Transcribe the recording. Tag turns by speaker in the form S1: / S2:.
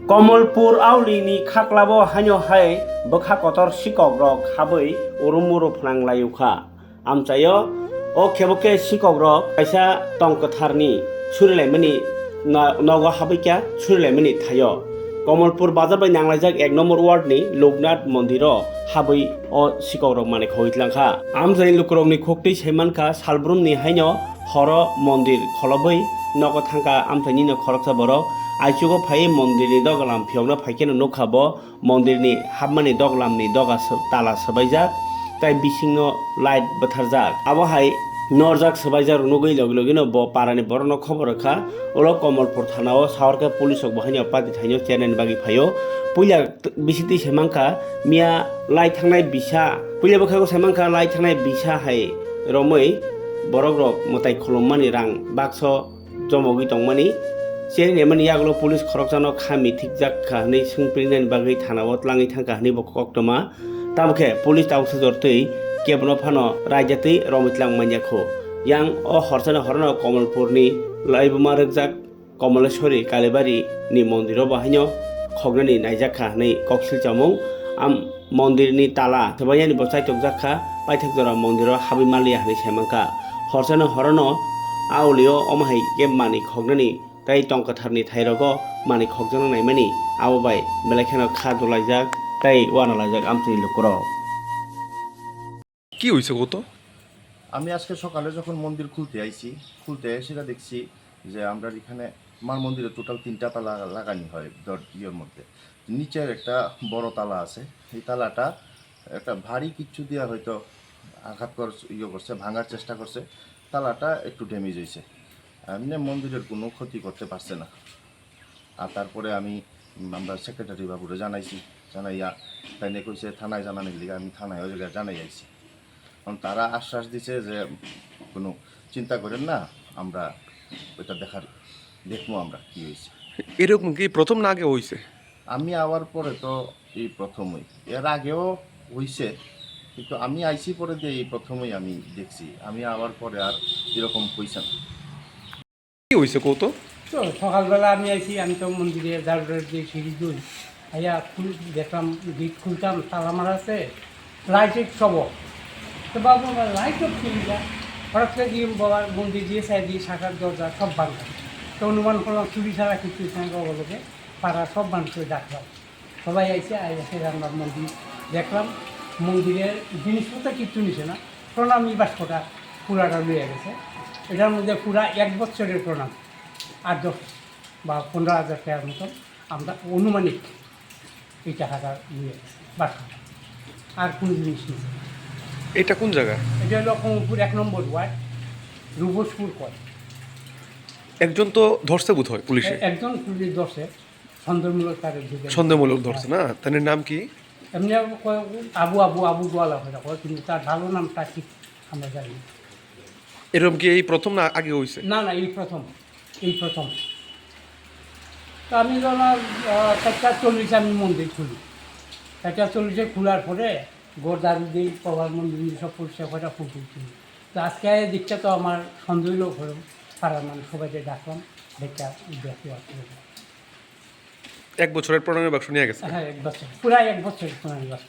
S1: कमलपुर आवलिनि खाख्लाबो हान्य हाय बखा Qatar सिकक रक हाबै उरुमुरु फनांलायुखा आमचायो ओ खेबके सिकक रक कायसा टंकथारनि सुरिलायमनि नग हाबैक्या सुरिलायमनि थायो कमलपुर बाजार बाय नांलायजाक 1 नम्बर वार्डनि लोकनाथ मन्दिर हाबै ओ सिकक रक माने खहितलांखा आमजाय लुकरंनि खोक्ति सैमानखा सालब्रुमनि हान्य हर मन्दिर खलबै नग थांका आमथायनि खरकसा बरक आइचुगो फाइ मन्दिरनि दगलाम फियावनो फाइकेनो नुखाबो मन्दिरनि हाबमानि दगलामनि दगा ताला सबायजाक ताइ बिसिंनो लाइट बोथारजाक आबहाय नरजाक सबायजाक रुनुगै लगे ब पारानि बरनो खबर रखा उलो कमलपुर थानाव सावरका पुलिसक बहायनो पाति थाइनो चेनेन बागि फायो पुइला बिसिति सेमांका मिया लाइट थांनाय बिसा पुइला बखागो सेमांका लाइट थांनाय बिसा हाय रमै borok rok mutai khulumani rang bakso jomogi tongmani cheni nemani yaglo police khorokjano khami thikjak kahni sungprinen bagai thanao tlangi thangka hni bo koktoma tamkhe police tawsa jortui kebno phano raijatui romitlang manyakho yang o horsana horno Kamalpurni laibuma rokjak Kamaleshwari Kalibari ni mondiro bahaino khognani naijakha hni koksil chamung am mondirni tala sabayani bosai tokjakha paithak jora mondiro habimalia hni semangka horsana horono aulio omahai ke mani khognani tai tongkatharni thairago mani khokjana naimani abai belekhano khadulaijak tai wanalajak amtini lokro
S2: কি হইছে কত?
S3: আমি আজকে সকালে যখন মন্দির খুলতে সেটা দেখছি যে আমরা এখানে মার মন্দিরে টোটাল 3টা তালা লাগানি হয় ইয়ের মধ্যে নিচের একটা বড় তালা আছে এই তালাটা একটা ভারী কিচ্ছু দিয়ে হয়তো আঘাত করছে ভাঙার চেষ্টা করছে তালাটা একটু ড্যামেজ হয়েছে এমনি মন্দিরের কোনো ক্ষতি করতে পারছে না আর তারপরে আমরা সেক্রেটারি বাবুরে জানাইয়া তাই নিয়ে কইছে থানায় জানানোর লিগে আমি থানায় ওই জায়গায় জানাই আইছি তারা আশ্বাস দিছে যে কোনো চিন্তা করেন না আমরা ওইটা দেখবো আমরা কি হয়েছে।
S2: এরকম কি প্রথম না আগে হইছে?
S3: আমি আওয়ার পরে তো এই প্রথমই, এর আগেও হইছে কিন্তু আমি আইসি পরে দিয়ে এই প্রথমই আমি দেখছি, আমি আওয়ার পরে আর এরকম হইছে না।
S2: কি হইছে কত?
S4: তো সকালবেলা আমি আইছি, আমি তো মন্দিরে জারুরের যে সিঁড়ি দুই আইয়া দেখলাম গেট খুলতাম তালা মারা আছে লাইটের সব তো বাবু লাইট অফ সিঁড়িটা হঠাৎ করে দিয়ে বাবার মন্দির দিয়ে সাইড দিয়ে শাখার দরজা সব বান্ধা তো অনুমান করলাম চুরি ছাড়া কিছু সঙ্গে অবলোকে পাড়া সব বান্ধ করে ডাকলাম, সবাই আইসে এসে আমরা মন্দির দেখলাম। মন্দিরের জিনিসপত্র কিচ্ছু নিছে না, প্রণামী বাস্কটা পুরাটা লইয়া গেছে। এটার মধ্যে পুরা 1 বছরের প্রণাম 8-10 বা 15,000 টাকার মতন আমরা অনুমানিক এই টাকাটা নিয়ে গেছে বাস্কটা, আর কোনো জিনিস নিচ্ছে।
S2: এটা কোন জায়গা?
S4: এটা হলো কমলপুর 1 নম্বর ওয়ার্ড, রূপসপুর কয়।
S2: একজন তো ধরছে বোধ হয় পুলিশে,
S4: একজন পুলিশ ধরছে সন্দেহমূলক, তার
S2: সন্দেহমূলক ধরছে না? তার নাম কি?
S4: এমনি আবু গোয়ালা হয়ে কয়, কিন্তু তার ভালো নামটা ঠিক আমরা জানি না।
S2: এরকম কি এই প্রথম না আগে হইছে?
S4: না এই প্রথম তো আমি ধরুন 4:40 আমি মন্দির খুলি, 4:40 খোলার পরে গোরদারি দিই প্রভার মন্দির সব পরিষ্কার করে ফুল কিনি। তো আজকে দিকটা তো আমার সন্দেহ লোক হলো, পাড়ার মানুষ সবাইকে ডাকলাম, দেখটা দেখতে পাচ্ছি।
S2: 1 বছরের প্রণামী বাক্স নিয়ে গেছে?
S4: হ্যাঁ 1 বছর, পুরা 1 বছর প্রণামী বাক্স।